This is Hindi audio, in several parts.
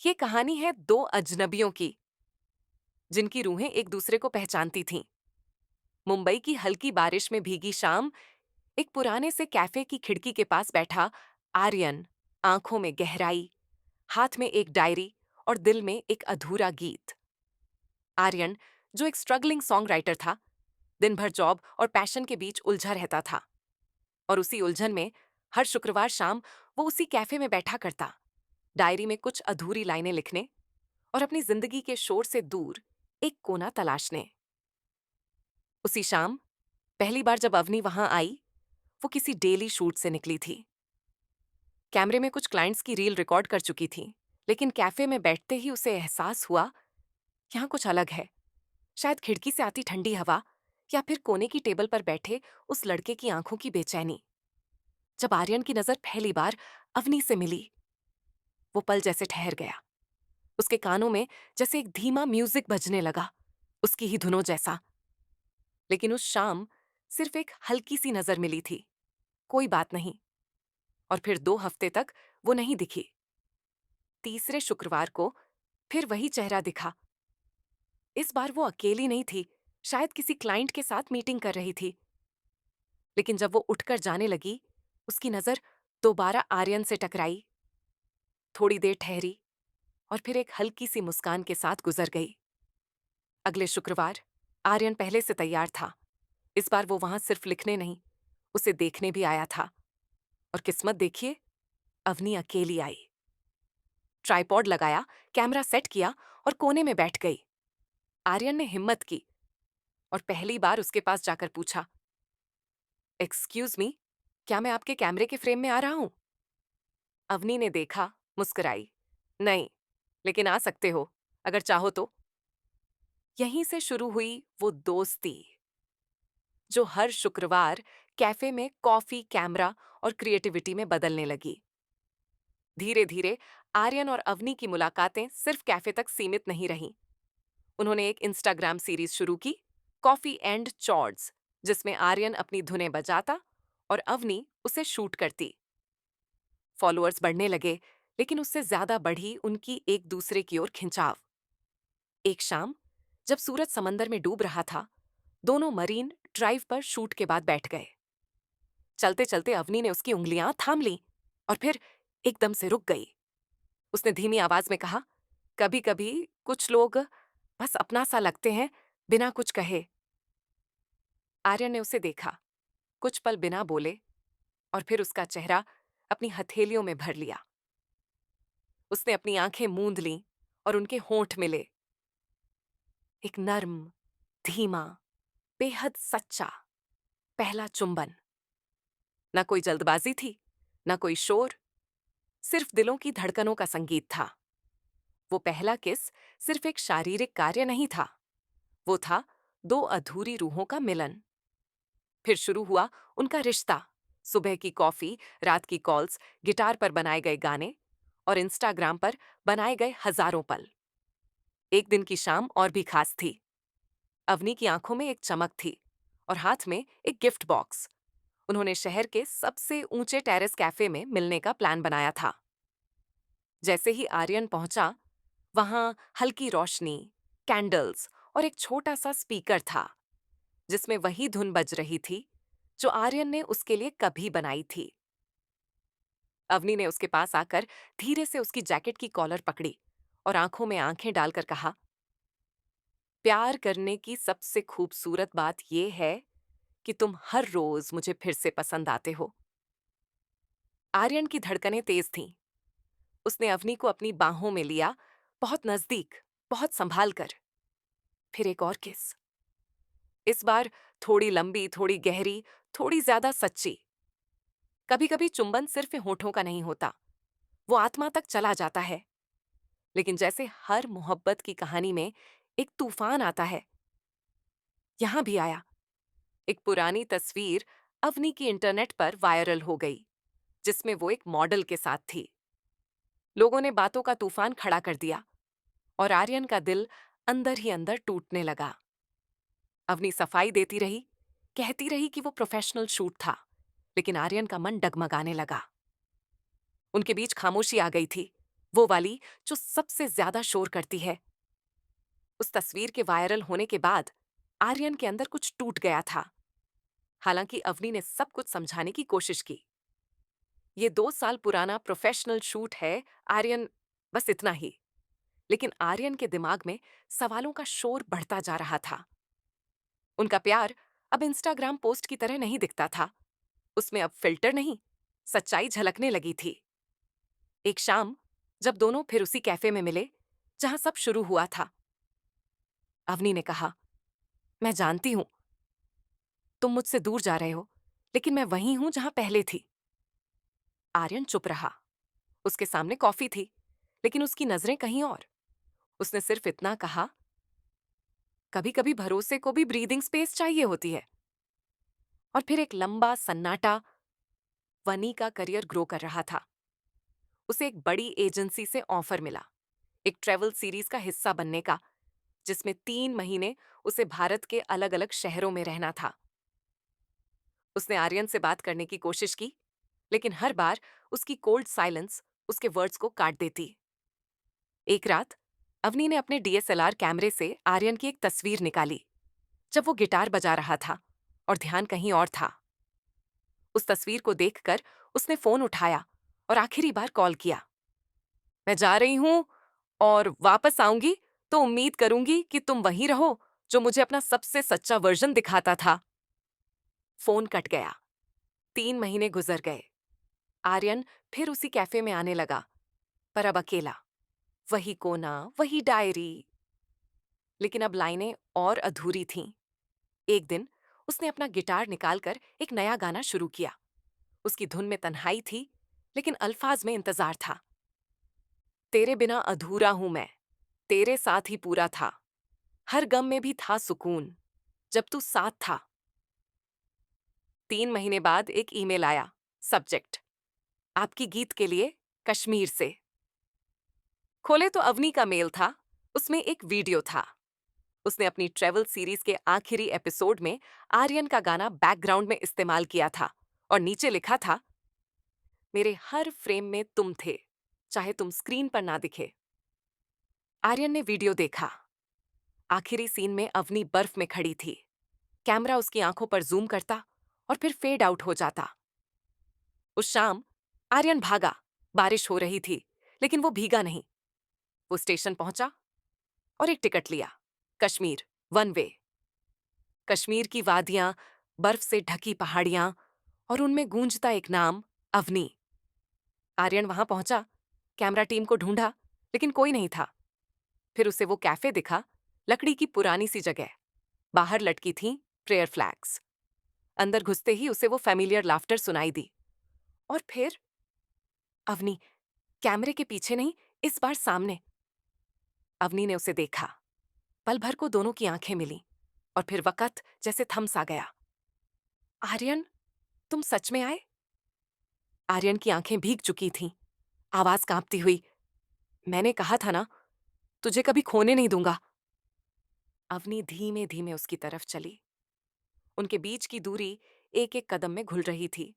ये कहानी है दो अजनबियों की जिनकी रूहें एक दूसरे को पहचानती थीं। मुंबई की हल्की बारिश में भीगी शाम, एक पुराने से कैफे की खिड़की के पास बैठा आर्यन, आंखों में गहराई, हाथ में एक डायरी और दिल में एक अधूरा गीत। आर्यन, जो एक स्ट्रगलिंग सॉन्ग राइटर था, दिन भर जॉब और पैशन के बीच उलझा रहता था। और उसी उलझन में हर शुक्रवार शाम वो उसी कैफे में बैठा करता, डायरी में कुछ अधूरी लाइनें लिखने और अपनी जिंदगी के शोर से दूर एक कोना तलाशने। उसी शाम पहली बार जब अवनी वहां आई, वो किसी डेली शूट से निकली थी। कैमरे में कुछ क्लाइंट्स की रील रिकॉर्ड कर चुकी थी, लेकिन कैफे में बैठते ही उसे एहसास हुआ, यहाँ कुछ अलग है। शायद खिड़की से आती ठंडी हवा, या फिर कोने की टेबल पर बैठे उस लड़के की आंखों की बेचैनी। जब आर्यन की नजर पहली बार अवनी से मिली, वो पल जैसे ठहर गया। उसके कानों में जैसे एक धीमा म्यूजिक बजने लगा, उसकी ही धुनों जैसा। लेकिन उस शाम सिर्फ एक हल्की सी नजर मिली थी, कोई बात नहीं। और फिर 2 हफ्ते तक वो नहीं दिखी। तीसरे शुक्रवार को फिर वही चेहरा दिखा। इस बार वो अकेली नहीं थी, शायद किसी क्लाइंट के साथ मीटिंग कर रही थी। लेकिन जब वो उठकर जाने लगी, उसकी नजर दोबारा आर्यन से टकराई। थोड़ी देर ठहरी और फिर एक हल्की सी मुस्कान के साथ गुजर गई। अगले शुक्रवार आर्यन पहले से तैयार था। इस बार वो वहां सिर्फ लिखने नहीं, उसे देखने भी आया था। और किस्मत देखिए, अवनी अकेली आई। ट्राइपॉड लगाया, कैमरा सेट किया और कोने में बैठ गई। आर्यन ने हिम्मत की और पहली बार उसके पास जाकर पूछा, एक्सक्यूज मी, क्या मैं आपके कैमरे के फ्रेम में आ रहा हूं? अवनी ने देखा, मुस्कुराई, नहीं, लेकिन आ सकते हो, अगर चाहो तो। यहीं से शुरू हुई वो दोस्ती, जो हर शुक्रवार कैफे में कॉफी, कैमरा और क्रिएटिविटी में बदलने लगी। धीरे धीरे आर्यन और अवनी की मुलाकातें सिर्फ कैफे तक सीमित नहीं रहीं। उन्होंने एक इंस्टाग्राम सीरीज शुरू की, कॉफी एंड चॉर्ड्स, जिसमें आर्यन अपनी धुनें बजाता और अवनी उसे शूट करती। फॉलोअर्स बढ़ने लगे, लेकिन उससे ज्यादा बढ़ी उनकी एक दूसरे की ओर खिंचाव। एक शाम जब सूरज समंदर में डूब रहा था, दोनों मरीन ड्राइव पर शूट के बाद बैठ गए। चलते चलते अवनी ने उसकी उंगलियां थाम ली और फिर एकदम से रुक गई। उसने धीमी आवाज में कहा, कभी कभी कुछ लोग बस अपना सा लगते हैं, बिना कुछ कहे। आर्यन ने उसे देखा, कुछ पल बिना बोले, और फिर उसका चेहरा अपनी हथेलियों में भर लिया। उसने अपनी आंखें मूंद लीं और उनके होंठ मिले। एक नर्म, धीमा, बेहद सच्चा पहला चुंबन। ना कोई जल्दबाजी थी, ना कोई शोर, सिर्फ दिलों की धड़कनों का संगीत था। वो पहला किस सिर्फ एक शारीरिक कार्य नहीं था, वो था दो अधूरी रूहों का मिलन। फिर शुरू हुआ उनका रिश्ता, सुबह की कॉफी, रात की कॉल्स, गिटार पर बनाए गए गाने और इंस्टाग्राम पर बनाए गए हजारों पल। एक दिन की शाम और भी खास थी। अवनी की आंखों में एक चमक थी और हाथ में एक गिफ्ट बॉक्स। उन्होंने शहर के सबसे ऊंचे टेरेस कैफे में मिलने का प्लान बनाया था। जैसे ही आर्यन पहुंचा, वहां हल्की रोशनी, कैंडल्स और एक छोटा सा स्पीकर था, जिसमें वही धुन बज रही थी जो आर्यन ने उसके लिए कभी बनाई थी। अवनी ने उसके पास आकर धीरे से उसकी जैकेट की कॉलर पकड़ी और आंखों में आंखें डालकर कहा, प्यार करने की सबसे खूबसूरत बात यह है कि तुम हर रोज मुझे फिर से पसंद आते हो। आर्यन की धड़कनें तेज थीं। उसने अवनी को अपनी बाहों में लिया, बहुत नजदीक, बहुत संभाल कर। फिर एक और किस। इस बार थोड़ी लंबी, थोड़ी गहरी, थोड़ी ज्यादा सच्ची। कभी कभी चुंबन सिर्फ होठों का नहीं होता, वो आत्मा तक चला जाता है। लेकिन जैसे हर मोहब्बत की कहानी में एक तूफान आता है, यहां भी आया। एक पुरानी तस्वीर अवनी की इंटरनेट पर वायरल हो गई, जिसमें वो एक मॉडल के साथ थी। लोगों ने बातों का तूफान खड़ा कर दिया और आर्यन का दिल अंदर ही अंदर टूटने लगा। अवनी सफाई देती रही, कहती रही कि वो प्रोफेशनल शूट था, लेकिन आर्यन का मन डगमगाने लगा। उनके बीच खामोशी आ गई थी। वो वाली जो सबसे ज्यादा शोर करती है। उस तस्वीर के वायरल होने के बाद आर्यन के अंदर कुछ टूट गया था। हालांकि अवनी ने सब कुछ समझाने की कोशिश की। ये 2 साल पुराना प्रोफेशनल शूट है आर्यन, बस इतना ही। लेकिन आर्यन के दिमाग में सवालों का शोर बढ़ता जा रहा था। उनका प्यार अब इंस्टाग्राम पोस्ट की तरह नहीं दिखता था। उसमें अब फिल्टर नहीं, सच्चाई झलकने लगी थी। एक शाम जब दोनों फिर उसी कैफे में मिले जहां सब शुरू हुआ था, अवनी ने कहा, मैं जानती हूं तुम मुझसे दूर जा रहे हो, लेकिन मैं वहीं हूं जहां पहले थी। आर्यन चुप रहा। उसके सामने कॉफी थी, लेकिन उसकी नजरें कहीं और। उसने सिर्फ इतना कहा, कभी कभी भरोसे को भी ब्रीदिंग स्पेस चाहिए होती है। और फिर एक लंबा सन्नाटा। वनी का करियर ग्रो कर रहा था। उसे एक बड़ी एजेंसी से ऑफर मिला, एक ट्रेवल सीरीज का हिस्सा बनने का, जिसमें 3 महीने उसे भारत के अलग अलग शहरों में रहना था। उसने आर्यन से बात करने की कोशिश की, लेकिन हर बार उसकी कोल्ड साइलेंस उसके वर्ड्स को काट देती। एक रात अवनी ने अपने डीएसएलआर कैमरे से आर्यन की एक तस्वीर निकाली, जब वो गिटार बजा रहा था और ध्यान कहीं और था। उस तस्वीर को देखकर उसने फोन उठाया और आखिरी बार कॉल किया। मैं जा रही हूं और वापस आऊंगी तो उम्मीद करूंगी कि तुम वहीं रहो जो मुझे अपना सबसे सच्चा वर्जन दिखाता था। फोन कट गया। 3 महीने गुजर गए। आर्यन फिर उसी कैफे में आने लगा, पर अब अकेला। वही कोना, वही डायरी। लेकिन अब लाइनें और अधूरी थीं। एक दिन उसने अपना गिटार निकालकर एक नया गाना शुरू किया। उसकी धुन में तन्हाई थी, लेकिन अल्फाज में इंतजार था। तेरे बिना अधूरा हूं मैं, तेरे साथ ही पूरा था। हर गम में भी था सुकून, जब तू साथ था। 3 महीने बाद एक ईमेल आया। सब्जेक्ट, आपकी गीत के लिए, कश्मीर से। खोले तो अवनी का मेल था। उसमें एक वीडियो था। उसने अपनी ट्रेवल सीरीज के आखिरी एपिसोड में आर्यन का गाना बैकग्राउंड में इस्तेमाल किया था, और नीचे लिखा था, मेरे हर फ्रेम में तुम थे, चाहे तुम स्क्रीन पर ना दिखे। आर्यन ने वीडियो देखा। आखिरी सीन में अवनी बर्फ में खड़ी थी। कैमरा उसकी आंखों पर जूम करता और फिर फेड आउट हो जाता। उस शाम आर्यन भागा। बारिश हो रही थी, लेकिन वो भीगा नहीं। वो स्टेशन पहुंचा और एक टिकट लिया। Kashmir, one way. कश्मीर की वादियां, बर्फ से ढकी पहाड़ियां, और उनमें गूंजता एक नाम, अवनी। आर्यन वहां पहुंचा, कैमरा टीम को ढूंढा, लेकिन कोई नहीं था। फिर उसे वो कैफे दिखा, लकड़ी की पुरानी सी जगह। बाहर लटकी थीं प्रेयर फ्लैग्स। अंदर घुसते ही उसे वो फैमिलियर लाफ्टर सुनाई दी। और फिर अवनी, कैमरे के पीछे नहीं, इस बार सामने। अवनी ने उसे देखा। पल भर को दोनों की आंखें मिलीं, और फिर वक़्त जैसे थम सा गया। आर्यन, तुम सच में आए? आर्यन की आंखें भीग चुकी थीं, आवाज कांपती हुई, मैंने कहा था ना, तुझे कभी खोने नहीं दूंगा। अवनी धीमे धीमे उसकी तरफ चली। उनके बीच की दूरी एक एक कदम में घुल रही थी,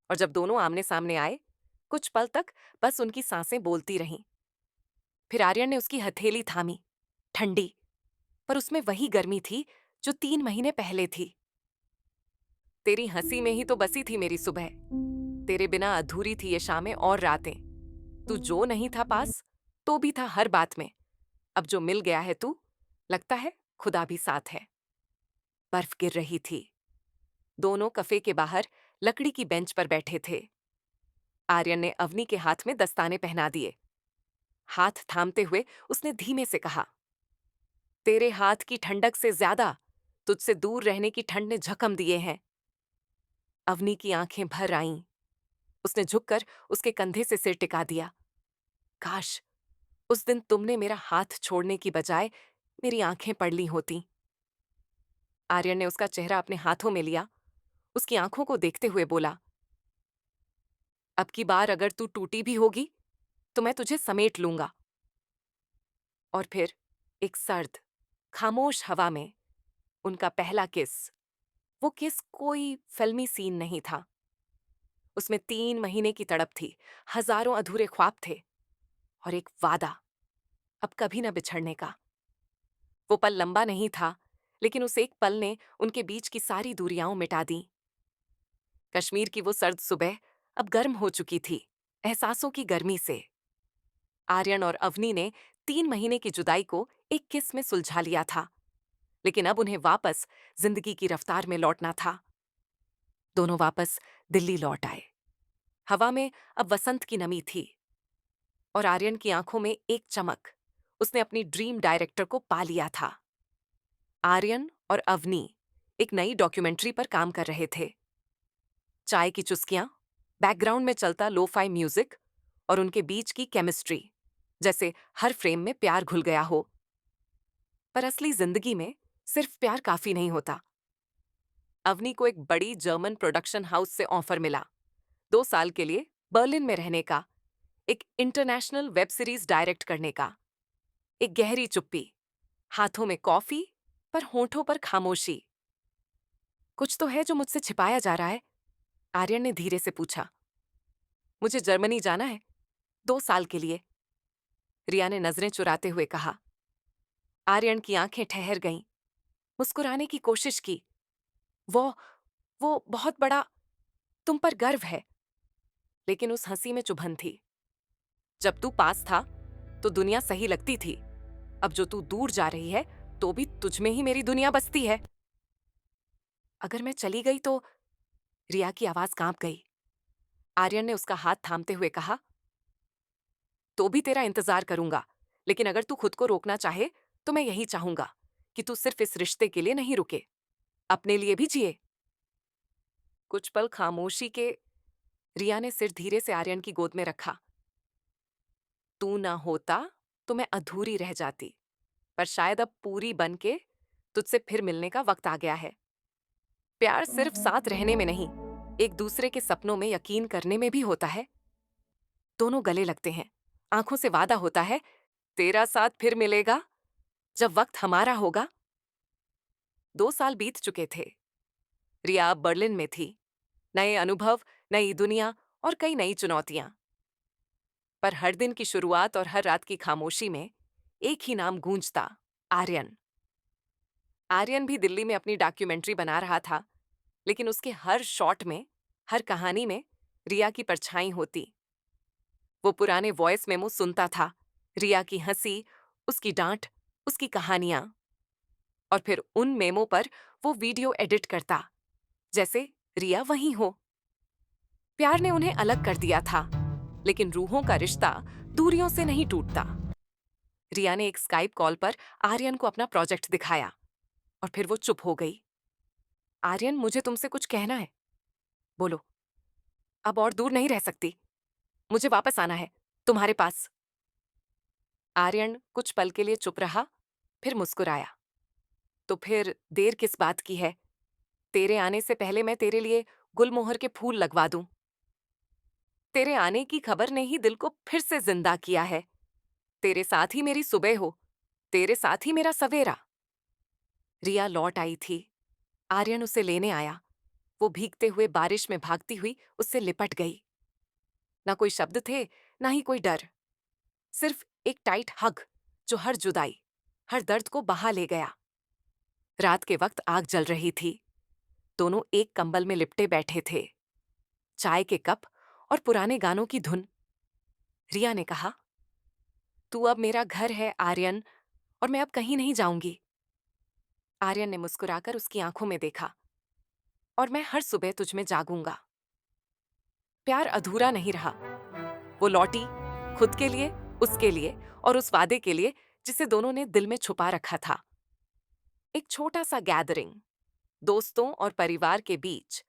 और जब दोनों आमने सामने आए, कुछ पल तक बस उनकी सांसें बोलती रहीं। फिर आर्यन ने उसकी हथेली थामी, ठंडी, पर उसमें वही गर्मी थी जो 3 महीने पहले थी। तेरी हंसी में ही तो बसी थी मेरी सुबह। तेरे बिना अधूरी थी ये शामें और रातें। तू जो नहीं था पास, तो भी था हर बात में। अब जो मिल गया है तू, लगता है खुदा भी साथ है। बर्फ गिर रही थी। दोनों कफे के बाहर लकड़ी की बेंच पर बैठे थे। आर्यन ने अवनी के हाथ में दस्ताने पहना दिए। हाथ थामते हुए उसने धीमे से कहा, तेरे हाथ की ठंडक से ज्यादा तुझसे दूर रहने की ठंड ने जख्म दिए हैं। अवनी की आंखें भर आईं। उसने झुककर उसके कंधे से सिर टिका दिया। काश उस दिन तुमने मेरा हाथ छोड़ने की बजाय मेरी आंखें पढ़ ली होती। आर्यन ने उसका चेहरा अपने हाथों में लिया, उसकी आंखों को देखते हुए बोला, अब की बार अगर तू टूटी भी होगी तो मैं तुझे समेट लूंगा। और फिर एक सर्द, खामोश हवा में उनका पहला किस। वो किस कोई फिल्मी सीन नहीं था। उसमें 3 महीने की तड़प थी, हजारों अधूरे ख्वाब थे, और एक वादा, अब कभी न बिछड़ने का। वो पल लंबा नहीं था, लेकिन उस एक पल ने उनके बीच की सारी दूरियां मिटा दी। कश्मीर की वो सर्द सुबह अब गर्म हो चुकी थी, एहसासों की गर्मी से। आर्यन और अवनी ने 3 महीने की जुदाई को एक किस में सुलझा लिया था, लेकिन अब उन्हें वापस जिंदगी की रफ्तार में लौटना था। दोनों वापस दिल्ली लौट आए। हवा में अब वसंत की नमी थी और आर्यन की आंखों में एक चमक। उसने अपनी ड्रीम डायरेक्टर को पा लिया था। आर्यन और अवनी एक नई डॉक्यूमेंट्री पर काम कर रहे थे। चाय की चुस्कियां, बैकग्राउंड में चलता लोफाई म्यूजिक और उनके बीच की केमिस्ट्री, जैसे हर फ्रेम में प्यार घुल गया हो। पर असली जिंदगी में सिर्फ प्यार काफी नहीं होता। अवनी को एक बड़ी जर्मन प्रोडक्शन हाउस से ऑफर मिला, 2 साल के लिए बर्लिन में रहने का, एक इंटरनेशनल वेब सीरीज डायरेक्ट करने का। एक गहरी चुप्पी, हाथों में कॉफी, पर होठों पर खामोशी। कुछ तो है जो मुझसे छिपाया जा रहा है, आर्यन ने धीरे से पूछा। मुझे जर्मनी जाना है, 2 साल के लिए, रिया ने नजरें चुराते हुए कहा। आर्यन की आंखें ठहर गईं, मुस्कुराने की कोशिश की। वो वो बहुत बड़ा, तुम पर गर्व है, लेकिन उस हंसी में चुभन थी। जब तू पास था तो दुनिया सही लगती थी, अब जो तू दूर जा रही है तो भी तुझ में ही मेरी दुनिया बसती है। अगर मैं चली गई तो, रिया की आवाज कांप गई। आर्यन ने उसका हाथ थामते हुए कहा, तो भी तेरा इंतजार करूंगा, लेकिन अगर तू खुद को रोकना चाहे तो मैं यही चाहूंगा कि तू सिर्फ इस रिश्ते के लिए नहीं रुके, अपने लिए भी जिए। कुछ पल खामोशी के, रिया ने सिर धीरे से आर्यन की गोद में रखा। तू ना होता तो मैं अधूरी रह जाती, पर शायद अब पूरी बन के तुझसे फिर मिलने का वक्त आ गया है। प्यार सिर्फ साथ रहने में नहीं, एक दूसरे के सपनों में यकीन करने में भी होता है। दोनों गले लगते हैं, आंखों से वादा होता है, तेरा साथ फिर मिलेगा जब वक्त हमारा होगा। 2 साल बीत चुके थे। रिया अब बर्लिन में थी। नए अनुभव, नई दुनिया और कई नई चुनौतियां। पर हर दिन की शुरुआत और हर रात की खामोशी में एक ही नाम गूंजता, आर्यन। आर्यन भी दिल्ली में अपनी डॉक्यूमेंट्री बना रहा था, लेकिन उसके हर शॉट में, हर कहानी में रिया की परछाई होती। वो पुराने वॉइस मेमो सुनता था, रिया की हंसी, उसकी डांट, उसकी कहानियां। और फिर उन मेमो पर वो वीडियो एडिट करता, जैसे रिया वहीं हो। प्यार ने उन्हें अलग कर दिया था, लेकिन रूहों का रिश्ता दूरियों से नहीं टूटता। रिया ने एक स्काइप कॉल पर आर्यन को अपना प्रोजेक्ट दिखाया और फिर वो चुप हो गई। आर्यन, मुझे तुमसे कुछ कहना है, बोलो। अब और दूर नहीं रह सकती, मुझे वापस आना है, तुम्हारे पास। आर्यन कुछ पल के लिए चुप रहा, फिर मुस्कुराया। तो फिर देर किस बात की है? तेरे आने से पहले मैं तेरे लिए गुलमोहर के फूल लगवा दूं। तेरे आने की खबर ने ही दिल को फिर से जिंदा किया है। तेरे साथ ही मेरी सुबह हो, तेरे साथ ही मेरा सवेरा। रिया लौट आई थी। आर्यन उसे लेने आया। वो भीगते हुए बारिश में भागती हुई उससे लिपट गई। ना कोई शब्द थे, ना ही कोई डर, सिर्फ एक टाइट हग जो हर जुदाई, हर दर्द को बहा ले गया। रात के वक्त आग जल रही थी। दोनों एक कंबल में लिपटे बैठे थे, चाय के कप और पुराने गानों की धुन। रिया ने कहा, तू अब मेरा घर है आर्यन, और मैं अब कहीं नहीं जाऊंगी। आर्यन ने मुस्कुराकर उसकी आंखों में देखा, और मैं हर सुबह तुझ में जागूंगा। प्यार अधूरा नहीं रहा। वो लौटी, खुद के लिए, उसके लिए और उस वादे के लिए जिसे दोनों ने दिल में छुपा रखा था। एक छोटा सा गैदरिंग, दोस्तों और परिवार के बीच,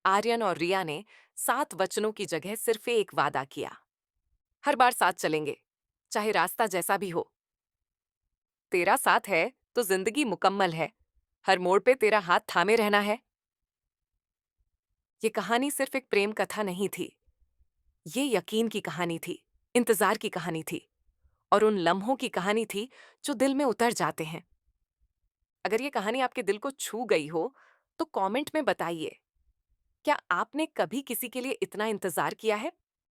आर्यन और रिया ने 7 वचनों की जगह सिर्फ एक वादा किया। हर बार साथ चलेंगे, चाहे रास्ता जैसा भी हो। तेरा साथ है तो जिंदगी मुकम्मल है, हर मोड़ पे तेरा हाथ थामे रहना है। ये कहानी सिर्फ एक प्रेम कथा नहीं थी, ये यकीन की कहानी थी, इंतजार की कहानी थी, और उन लम्हों की कहानी थी जो दिल में उतर जाते हैं। अगर ये कहानी आपके दिल को छू गई हो तो कमेंट में बताइए, क्या आपने कभी किसी के लिए इतना इंतजार किया है?